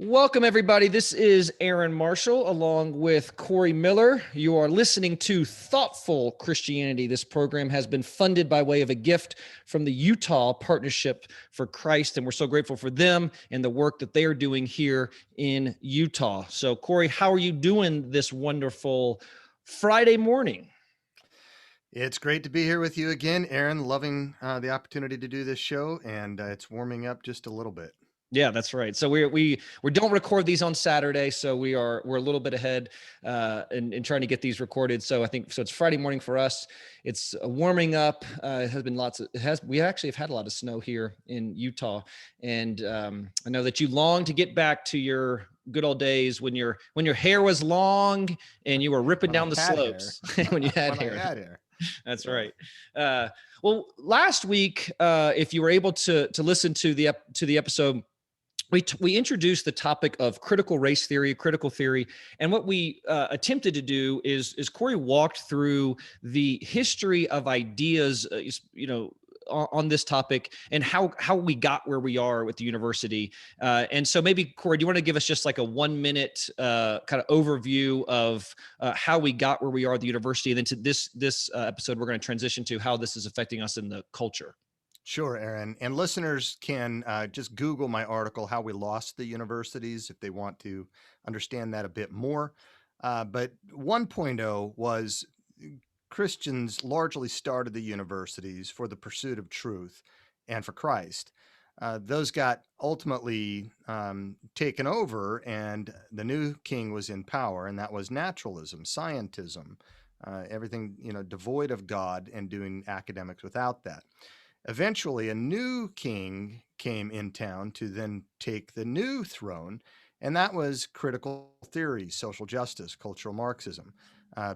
Welcome, everybody. This is Aaron Marshall along with Corey Miller. You are listening to Thoughtful Christianity. This program has been funded by way of a gift from the Utah Partnership for Christ, and we're so grateful for them and the work that they are doing here in Utah. So, Corey, how are you doing this wonderful Friday morning? It's great to be here with you again, Aaron. Loving the opportunity to do this show, and it's warming up just a little bit. Yeah, that's right. So we don't record these on Saturday, so we're a little bit ahead in trying to get these recorded. So I think so. It's Friday morning for us. It's warming up. It has been we actually have had a lot of snow here in Utah, and I know that you long to get back to your good old days when your hair was long and you were ripping down the slopes when you had When hair. I had hair. That's Yeah. right. Well, last week, if you were able to listen to the episode, we introduced the topic of critical race theory, critical theory, and what we attempted to do is Corey walked through the history of ideas, on this topic and how we got where we are with the university. And so maybe, Corey, do you want to give us just like a 1 minute kind of overview of how we got where we are at the university, and then to this episode, we're going to transition to how this is affecting us in the culture. Sure, Aaron. And listeners can just Google my article, How We Lost the Universities, if they want to understand that a bit more. But 1.0 was Christians largely started the universities for the pursuit of truth and for Christ. Those got ultimately taken over, and the new king was in power, and that was naturalism, scientism, everything devoid of God, and doing academics without that. Eventually, a new king came in town to then take the new throne, and that was critical theory, social justice, cultural Marxism.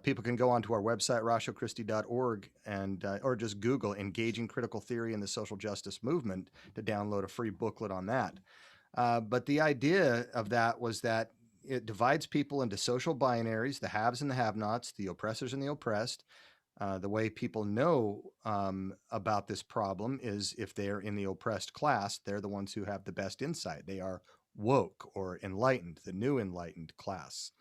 People can go onto our website, ratiochristi.org, and or just Google "engaging critical theory in the social justice movement" to download a free booklet on that. But the idea of that was that it divides people into social binaries, the haves and the have-nots, the oppressors and the oppressed. The way people know about this problem is if they're in the oppressed class, they're the ones who have the best insight. They are woke or enlightened, the new enlightened class.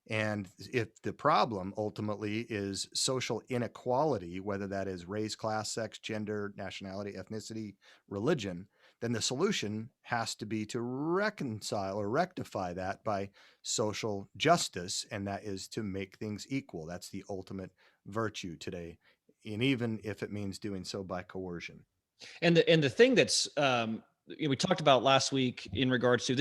And if the problem ultimately is social inequality, whether that is race, class, sex, gender, nationality, ethnicity, religion, then the solution has to be to reconcile or rectify that by social justice, and that is to make things equal. That's the ultimate virtue today, and even if it means doing so by coercion. And the thing that's we talked about last week in regards to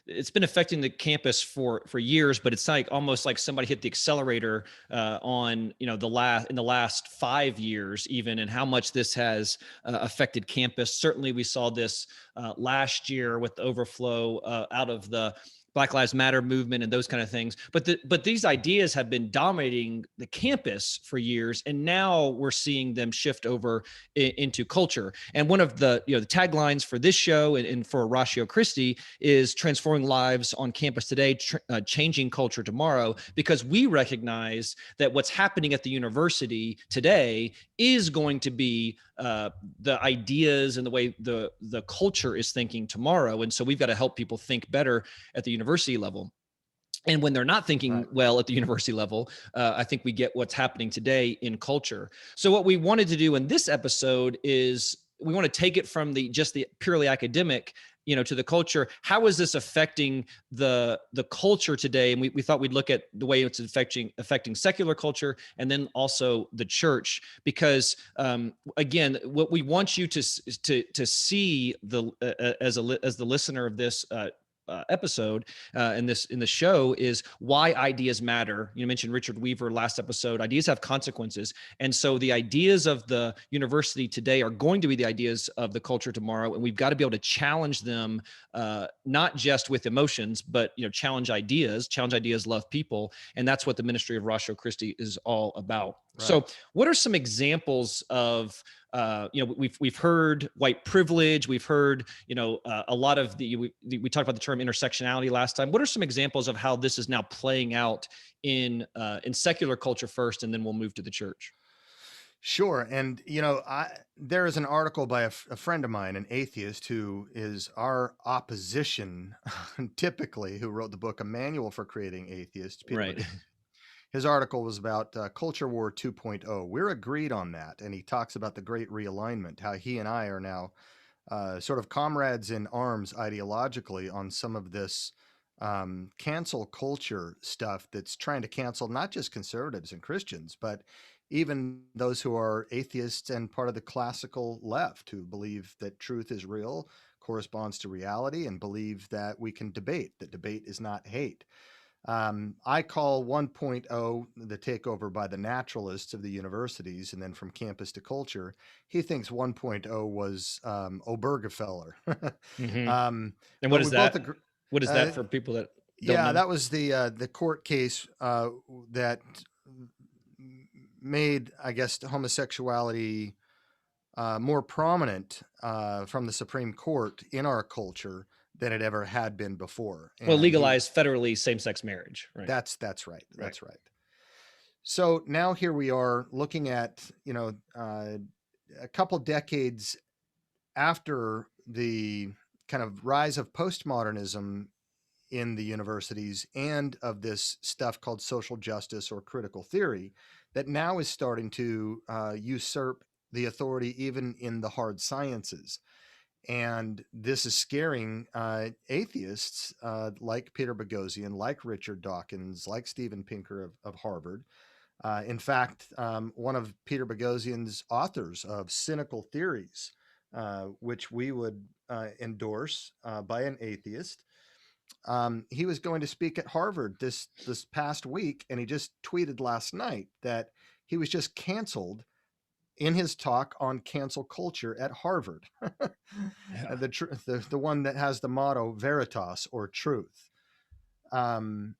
it's been affecting the campus for years, but it's like almost like somebody hit the accelerator on in the last 5 years even, and how much this has affected campus. Certainly, we saw this last year with the overflow out of the Black Lives Matter movement and those kind of things. But these ideas have been dominating the campus for years, and now we're seeing them shift over into culture. And one of the the taglines for this show and for Ratio Christi is transforming lives on campus today, changing culture tomorrow, because we recognize that what's happening at the university today is going to be the ideas and the way the culture is thinking tomorrow. And so we've got to help people think better at the university level. And when they're not thinking Right. well at the university level, I think we get what's happening today in culture. So what we wanted to do in this episode is we want to take it from the purely academic, to the culture. How is this affecting the culture today? And we thought we'd look at the way it's affecting secular culture, and then also the church, because again, what we want you to see as the listener of this episode in the show is why ideas matter. You mentioned Richard Weaver last episode. Ideas have consequences, and so the ideas of the university today are going to be the ideas of the culture tomorrow, and we've got to be able to challenge them, not just with emotions, but challenge ideas. Challenge ideas, love people, and that's what the ministry of Ratio Christi is all about. Right. So, what are some examples of we've heard white privilege. We've heard, a lot of we talked about the term intersectionality last time. What are some examples of how this is now playing out in secular culture first, and then we'll move to the church? Sure. And, there is an article by a friend of mine, an atheist, who is our opposition, typically, who wrote the book, A Manual for Creating Atheists, Peter Right. Boghossian. His article was about Culture War 2.0. We're agreed on that. And he talks about the great realignment, how he and I are now sort of comrades in arms ideologically on some of this cancel culture stuff that's trying to cancel not just conservatives and Christians, but even those who are atheists and part of the classical left who believe that truth is real, corresponds to reality, and believe that we can debate, that debate is not hate. I call 1.0 the takeover by the naturalists of the universities and then from campus to culture. He thinks 1.0 was Obergefell. Hmm. um, And but we both agree. what is Uh, that for people that don't yeah, know? that was the court case that made, I guess, homosexuality more prominent from the Supreme Court in our culture than it ever had been before. Well, And he legalized federally same-sex marriage, right? that's right. Right. That's right. So now here we are looking at, a couple decades after the kind of rise of postmodernism in the universities and of this stuff called social justice or critical theory that now is starting to usurp the authority even in the hard sciences. And this is scaring atheists like Peter Boghossian, like Richard Dawkins, like Steven Pinker of Harvard. In fact, one of Peter Boghossian's authors of Cynical Theories, which we would endorse by an atheist, he was going to speak at Harvard this past week, and he just tweeted last night that he was just canceled in his talk on cancel culture at Harvard, Yeah. the one that has the motto Veritas, or truth. Um,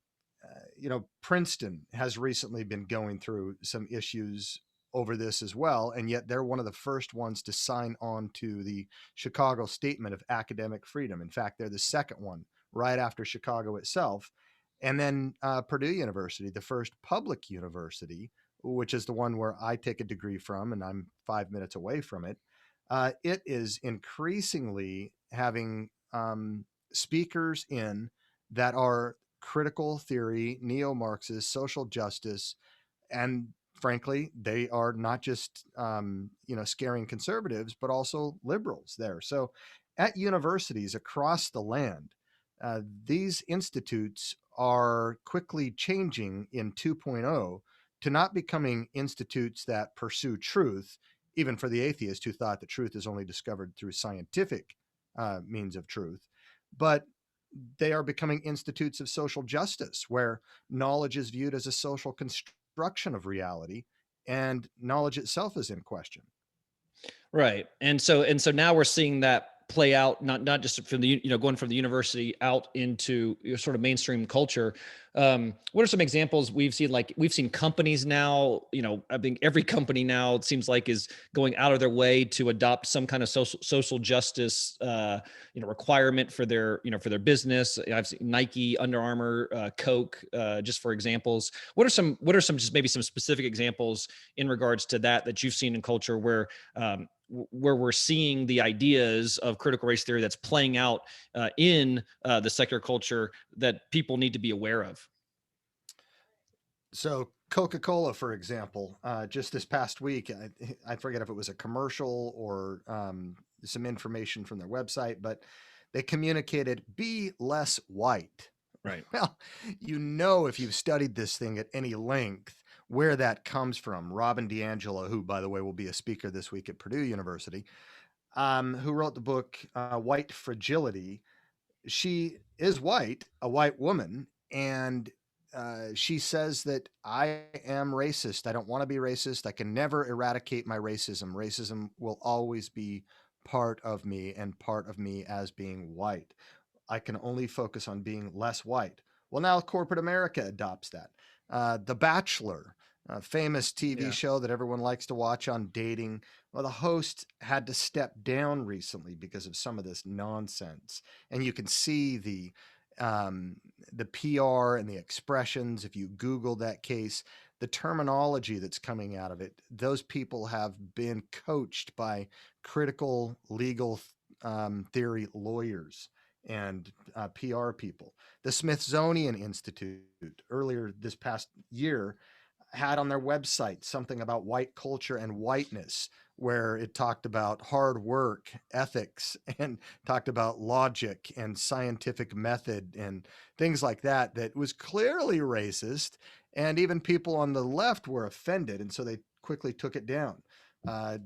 Princeton has recently been going through some issues over this as well, and yet they're one of the first ones to sign on to the Chicago Statement of Academic Freedom. In fact, they're the second one, right after Chicago itself. And then Purdue University, the first public university, which is the one where I take a degree from, and I'm 5 minutes away from it. It is increasingly having speakers in that are critical theory, neo Marxist, social justice, and frankly, they are not just scaring conservatives, but also liberals there. So, at universities across the land, these institutes are quickly changing in 2.0 to not becoming institutes that pursue truth, even for the atheist who thought that truth is only discovered through scientific means of truth, but they are becoming institutes of social justice where knowledge is viewed as a social construction of reality and knowledge itself is in question. Right. And so now we're seeing that play out, not just from the, going from the university out into sort of mainstream culture. What are some examples we've seen? Like we've seen companies now, I think every company now it seems like is going out of their way to adopt some kind of social justice requirement for their, for their business. I've seen Nike, Under Armour, Coke, just for examples. What are some just maybe some specific examples in regards to that you've seen in culture where we're seeing the ideas of critical race theory that's playing out in the secular culture that people need to be aware of? So, Coca Cola, for example, just this past week, I forget if it was a commercial or some information from their website, but they communicated be less white. Right. Well, if you've studied this thing at any length, where that comes from. Robin DiAngelo, who, by the way, will be a speaker this week at Purdue University, who wrote the book White Fragility. She is white, a white woman, and she says that I am racist. I don't want to be racist. I can never eradicate my racism. Racism will always be part of me and part of me as being white. I can only focus on being less white. Well, now corporate America adopts that. The Bachelor, a famous TV Yeah. show that everyone likes to watch on dating. Well, the host had to step down recently because of some of this nonsense, and you can see the PR and the expressions if you Google that case. the terminology that's coming out of it, those people have been coached by critical legal theory lawyers and PR people. The Smithsonian Institute earlier this past year had on their website something about white culture and whiteness, where it talked about hard work, ethics, and talked about logic and scientific method and things like that, that was clearly racist. And even people on the left were offended. And so they quickly took it down. Uh,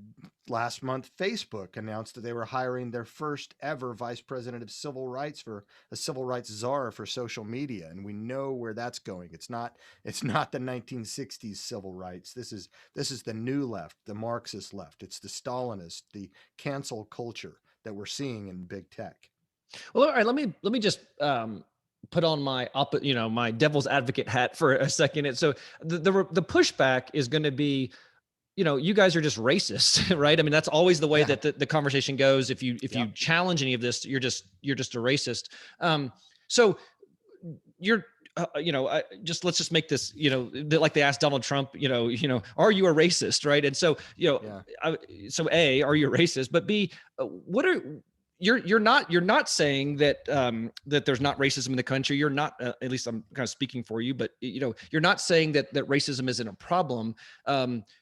Last month, Facebook announced that they were hiring their first ever vice president of civil rights, for a civil rights czar for social media. And we know where that's going. It's not the 1960s civil rights. This is the new left, the Marxist left. It's the Stalinist, the cancel culture that we're seeing in big tech. Well, all right. Let me just put on my my devil's advocate hat for a second. And so the pushback is going to be, you guys are just racist, right? I mean, that's always the way Yeah. that the conversation goes. If you Yep. challenge any of this, you're just a racist. So you're just let's just make this, like they asked Donald Trump, are you a racist, right? And so, Yeah. so A, are you a racist? But B, what are you're not saying that that there's not racism in the country. You're not, at least I'm kind of speaking for you, but you're not saying that racism isn't a problem.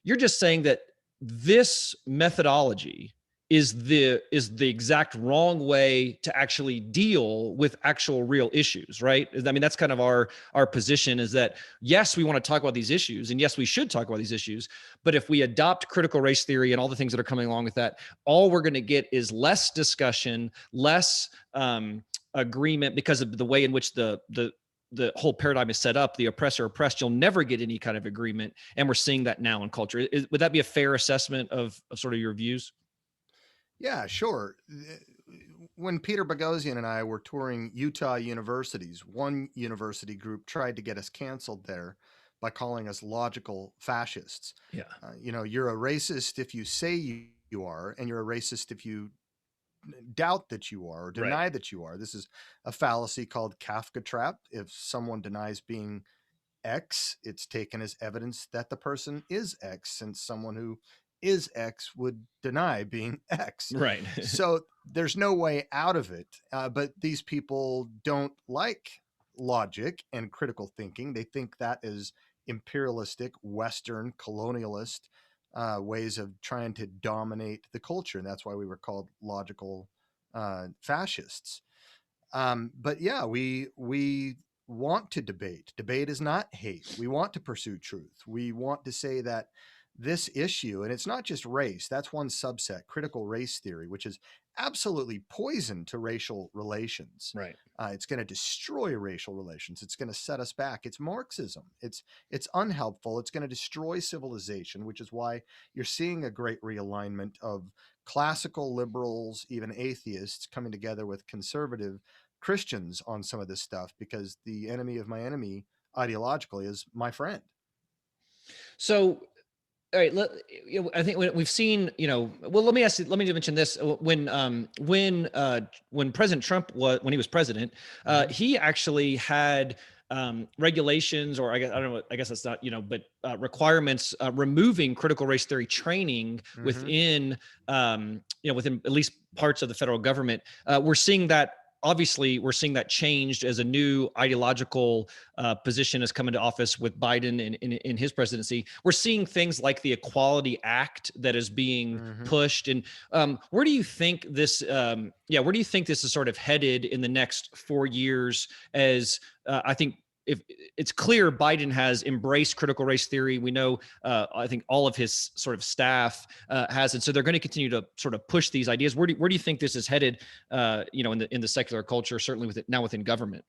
You're just saying that this methodology is the exact wrong way to actually deal with actual real issues, right? I mean, that's kind of our position, is that yes, we want to talk about these issues, and yes, we should talk about these issues, but if we adopt critical race theory and all the things that are coming along with that, all we're going to get is less discussion, less agreement, because of the way in which the whole paradigm is set up, the oppressor oppressed. You'll never get any kind of agreement, and we're seeing that now in culture. Would that be a fair assessment of sort of your views? Yeah, sure. When Peter Boghossian and I were touring Utah universities, one university group tried to get us canceled there by calling us logical fascists. Yeah. You're a racist if you say you are, and you're a racist if you doubt that you are or Right. deny that you are. This is a fallacy called Kafka Trap. If someone denies being X, it's taken as evidence that the person is X, since someone who is X would deny being X. Right. So there's no way out of it. But these people don't like logic and critical thinking. They think that is imperialistic, Western, colonialist ways of trying to dominate the culture. And that's why we were called logical fascists. But yeah, we want to debate. Debate is not hate. We want to pursue truth. We want to say that this issue, and it's not just race, that's one subset, critical race theory, which is absolutely poison to racial relations. Right. It's going to destroy racial relations. It's going to set us back. It's Marxism. It's unhelpful. It's going to destroy civilization, which is why you're seeing a great realignment of classical liberals, even atheists, coming together with conservative Christians on some of this stuff, because the enemy of my enemy ideologically is my friend. So, all right, I think we've seen, well, let me mention this. When President Trump when he was president, Hmm. he actually had regulations, or I don't know, I guess that's not, but requirements removing critical race theory training Hmm. within at least parts of the federal government. We're seeing that. Obviously, we're seeing that changed as a new ideological position has come into office with Biden in his presidency. We're seeing things like the Equality Act that is being Hmm. pushed. And where do you think this? Where do you think this is sort of headed in the next 4 years? As I think, if it's clear Biden has embraced critical race theory, we know, I think all of his sort of staff has, and so they're going to continue to sort of push these ideas. Where do you think this is headed? In the secular culture, certainly within government.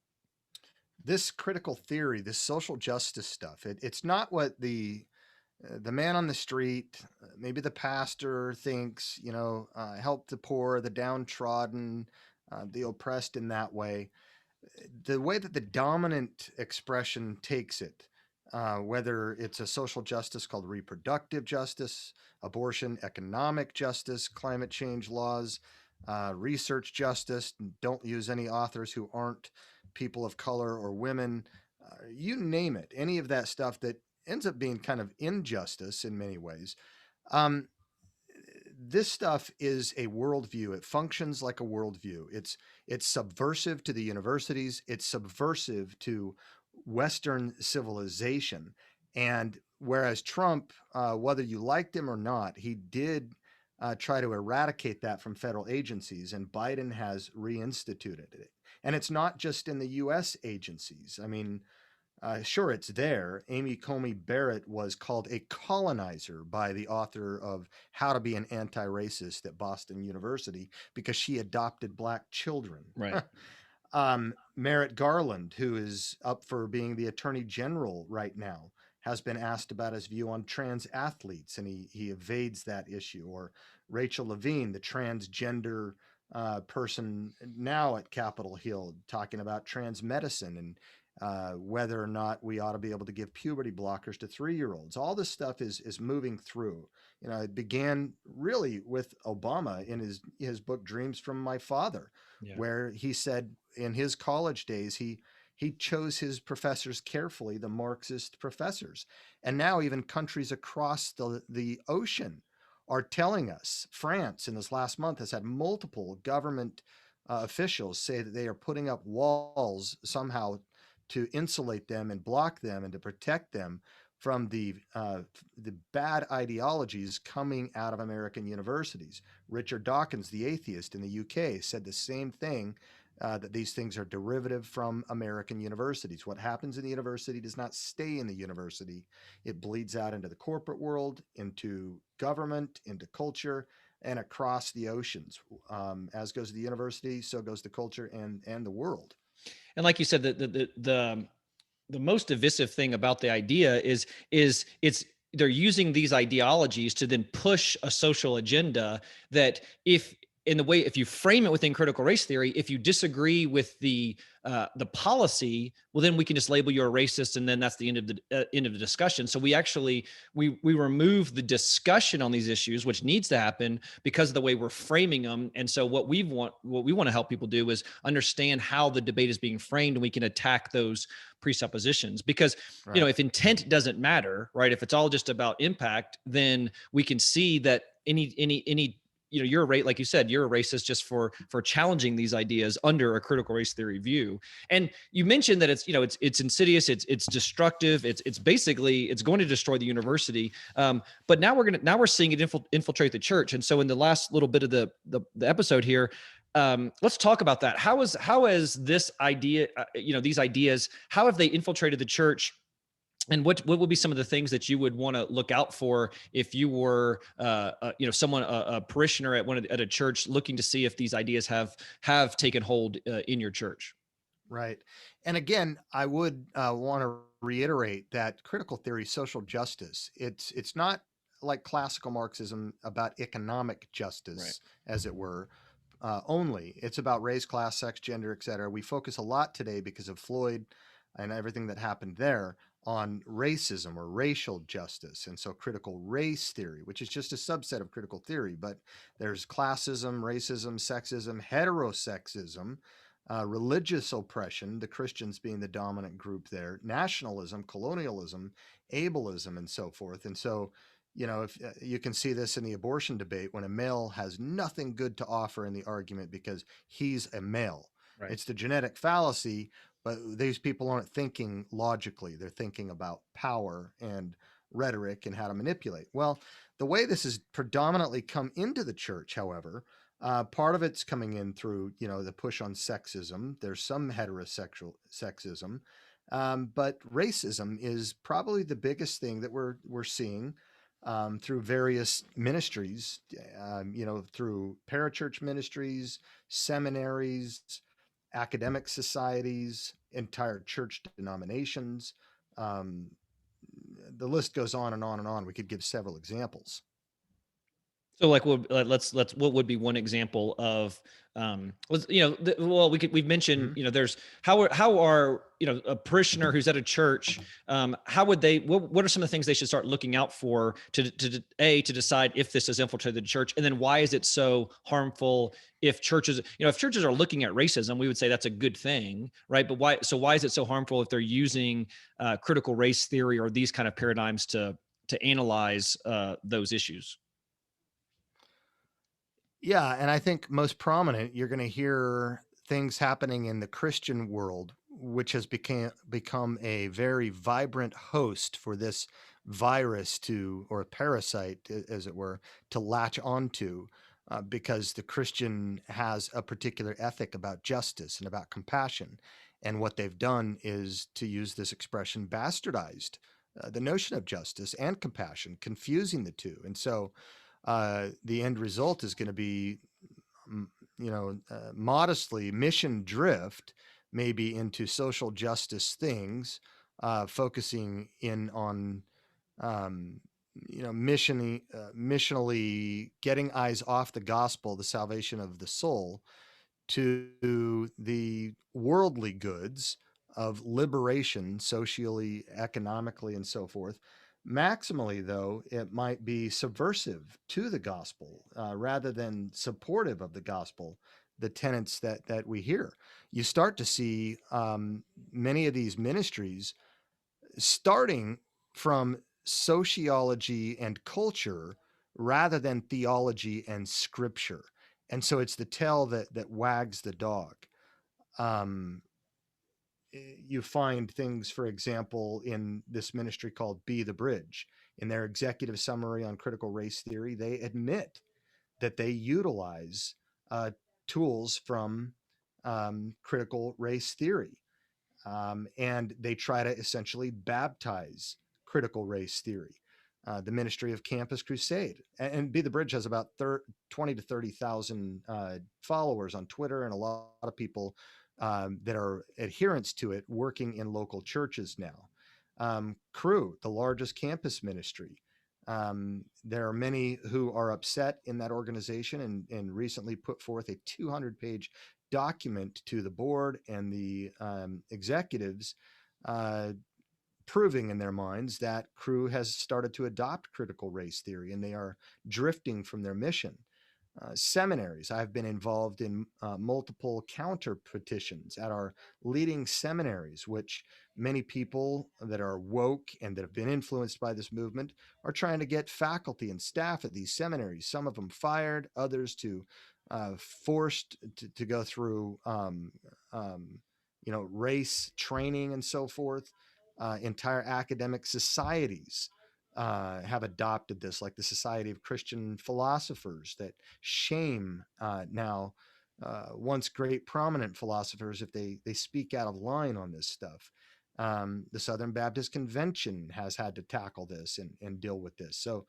This critical theory, this social justice stuff, it's not what the man on the street, maybe the pastor thinks, help the poor, the downtrodden, the oppressed in that way. The way that the dominant expression takes it, whether it's a social justice called reproductive justice, abortion, economic justice, climate change laws, research justice, don't use any authors who aren't people of color or women, you name it, any of that stuff that ends up being kind of injustice in many ways. Um, this stuff is a worldview. It functions like a worldview. It's subversive to the universities. It's subversive to Western civilization. And whereas Trump, whether you liked him or not, he did try to eradicate that from federal agencies, and Biden has reinstituted it. And it's not just in the U.S. agencies. I mean, sure, it's there. Amy Comey Barrett was called a colonizer by the author of How to Be an Anti Racist at Boston University because she adopted black children. Right. Merrick Garland, who is up for being the attorney general right now, has been asked about his view on trans athletes, and he evades that issue. Or Rachel Levine, the transgender person now at Capitol Hill, talking about trans medicine and whether or not we ought to be able to give puberty blockers to 3-year-olds. All this stuff is moving through. It began really with Obama in his book Dreams from My Father, Yeah. where he said in his college days he chose his professors carefully, the Marxist professors. And now even countries across the ocean are telling us. France in this last month has had multiple government officials say that they are putting up walls somehow to insulate them and block them and to protect them from the bad ideologies coming out of American universities. Richard Dawkins, the atheist in the UK, said the same thing. That these things are derivative from American universities. What happens in the university does not stay in the university. It bleeds out into the corporate world, into government, into culture, and across the oceans. As goes the university, so goes the culture and the world. And like you said, the most divisive thing about the idea is it's they're using these ideologies to then push a social agenda that if in the way if you frame it within critical race theory, if you disagree with the policy, well then we can just label you a racist, and then that's the end of the discussion. So we remove the discussion on these issues, which needs to happen because of the way we're framing them. And so what we want to help people do is understand how the debate is being framed, and we can attack those presuppositions. Because Right. if intent doesn't matter, right, if it's all just about impact, then we can see that any you're a rate, like you said, you're a racist just for challenging these ideas under a critical race theory view. And you mentioned that it's insidious, it's destructive, it's basically it's going to destroy the university. But now we're seeing it infiltrate the church. And so in the last little bit of the episode here, let's talk about that. How has this idea, these ideas, how have they infiltrated the church? And what would be some of the things that you would want to look out for if you were, someone, a parishioner at a church, looking to see if these ideas have taken hold in your church? Right. And again, I would want to reiterate that critical theory, social justice, it's not like classical Marxism about economic Right. justice, as it were, only. It's about race, class, sex, gender, etc. We focus a lot today because of Floyd and everything that happened there on racism or racial justice. And so critical race theory, which is just a subset of critical theory, but there's classism, racism, sexism, heterosexism, religious oppression, the Christians being the dominant group there, nationalism, colonialism, ableism, and so forth. And so, if you can see this in the abortion debate when a male has nothing good to offer in the argument because he's a male. Right. It's the genetic fallacy, but these people aren't thinking logically. They're thinking about power and rhetoric and how to manipulate. Well, the way this has predominantly come into the church, however, part of it's coming in through, the push on sexism. There's some heterosexual sexism, but racism is probably the biggest thing that we're seeing through various ministries. Through parachurch ministries, seminaries, academic societies, entire church denominations. Um, the list goes on and on and on. We could give several examples. So like, let's what would be one example of was well we've mentioned Mhm. there's how are a parishioner who's at a church, how would they what are some of the things they should start looking out for to decide if this has infiltrated the church, and then why is it so harmful if churches are looking at racism, we would say that's a good thing, right? But why is it so harmful if they're using critical race theory or these kind of paradigms to analyze those issues? Yeah, and I think most prominent, you're going to hear things happening in the Christian world, which has become a very vibrant host for this virus to, or a parasite, as it were, to latch onto, because the Christian has a particular ethic about justice and about compassion. And what they've done is, to use this expression, bastardized the notion of justice and compassion, confusing the two. And so the end result is going to be, modestly mission drift, maybe into social justice things, focusing in on, um, missionally getting eyes off the gospel, the salvation of the soul, to the worldly goods of liberation, socially, economically, and so forth. Maximally, though, it might be subversive to the gospel rather than supportive of the gospel, the tenets that we hear. You start to see many of these ministries starting from sociology and culture rather than theology and scripture. And so it's the tail that wags the dog. Um, you find things, for example, in this ministry called Be the Bridge. In their executive summary on critical race theory, they admit that they utilize tools from critical race theory, and they try to essentially baptize critical race theory. The Ministry of Campus Crusade, and Be the Bridge has about 20 to 30,000 followers on Twitter, and a lot of people that are adherents to it working in local churches now. Cru, the largest campus ministry. There are many who are upset in that organization, and recently put forth a 200-page document to the board and the executives, uh, proving in their minds that Cru has started to adopt critical race theory and they are drifting from their mission. Seminaries. I've been involved in multiple counter petitions at our leading seminaries, which many people that are woke and that have been influenced by this movement are trying to get faculty and staff at these seminaries, some of them fired, others to forced to go through, um, race training and so forth. Entire academic societies have adopted this, like the Society of Christian Philosophers, that shame now once great prominent philosophers if they speak out of line on this stuff. The Southern Baptist Convention has had to tackle this and deal with this. So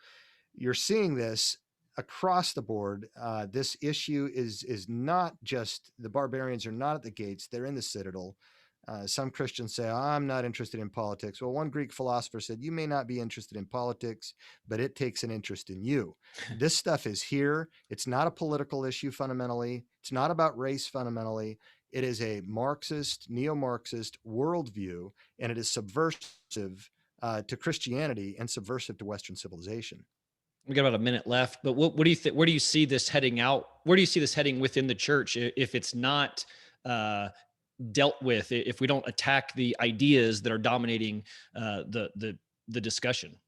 you're seeing this across the board. This issue is not just the barbarians are not at the gates; they're in the citadel. Some Christians say, I'm not interested in politics. Well, one Greek philosopher said, you may not be interested in politics, but it takes an interest in you. This stuff is here. It's not a political issue fundamentally. It's not about race fundamentally. It is a Marxist, neo Marxist worldview, and it is subversive to Christianity and subversive to Western civilization. We got about a minute left, but what do you think? Where do you see this heading out? Where do you see this heading within the church if it's not uh, dealt with? If we don't attack the ideas that are dominating the discussion?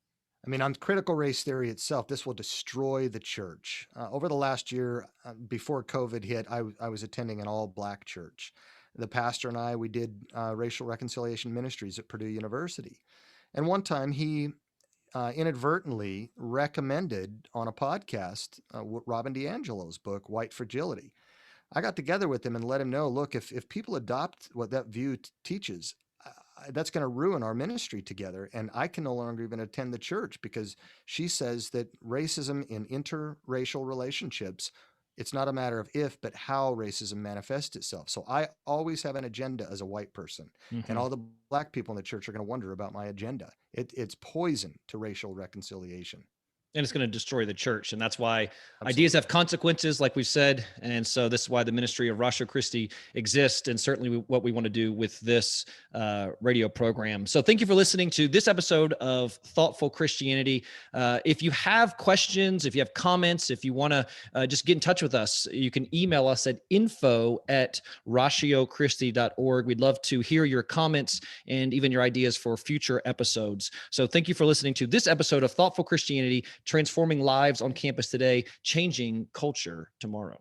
I mean, on critical race theory itself, this will destroy the church. Over the last year, before COVID hit, I was attending an all black church. The pastor and I, we did racial reconciliation ministries at Purdue University. And one time he inadvertently recommended on a podcast Robin DiAngelo's book, White Fragility. I got together with him and let him know, look, if people adopt what that view teaches, that's going to ruin our ministry together. And I can no longer even attend the church because she says that racism in interracial relationships, it's not a matter of if, but how racism manifests itself. So I always have an agenda as a white person. And Hmm. all the black people in the church are going to wonder about my agenda. It's poison to racial reconciliation. and it's going to destroy the church. And that's why ideas Absolutely. have consequences, like we've said. And so this is why the ministry of Ratio Christi exists, and certainly what we want to do with this radio program. So thank you for listening to this episode of Thoughtful Christianity. If you have questions, if you have comments, if you want to just get in touch with us, you can email us at info@ratiochristi.org. We'd love to hear your comments and even your ideas for future episodes. So thank you for listening to this episode of Thoughtful Christianity, transforming lives on campus today, changing culture tomorrow.